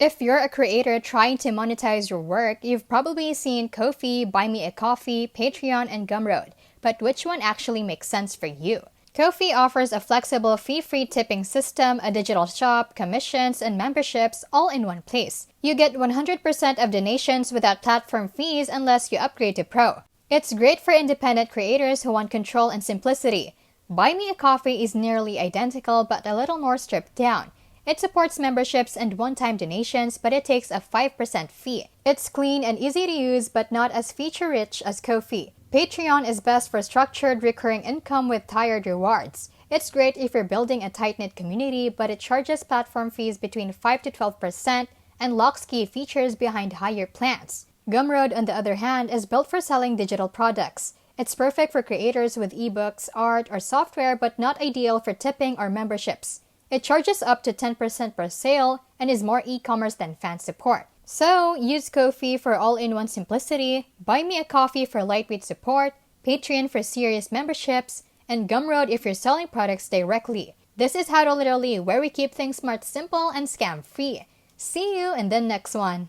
If you're a creator trying to monetize your work, you've probably seen Ko-fi, Buy Me a Coffee, Patreon, and Gumroad. But which one actually makes sense for you? Ko-fi offers a flexible fee-free tipping system, a digital shop, commissions, and memberships all in one place. You get 100% of donations without platform fees unless you upgrade to Pro. It's great for independent creators who want control and simplicity. Buy Me a Coffee is nearly identical but a little more stripped down. It supports memberships and one-time donations, but it takes a 5% fee. It's clean and easy to use, but not as feature-rich as Ko-fi. Patreon is best for structured, recurring income with tiered rewards. It's great if you're building a tight-knit community, but it charges platform fees between 5 to 12% and locks key features behind higher plans. Gumroad, on the other hand, is built for selling digital products. It's perfect for creators with ebooks, art, or software, but not ideal for tipping or memberships. It charges up to 10% per sale and is more e-commerce than fan support. So, use Ko-fi for all-in-one simplicity, Buy Me a Coffee for lightweight support, Patreon for serious memberships, and Gumroad if you're selling products directly. This is How to Literally, where we keep things smart, simple, and scam-free. See you in the next one.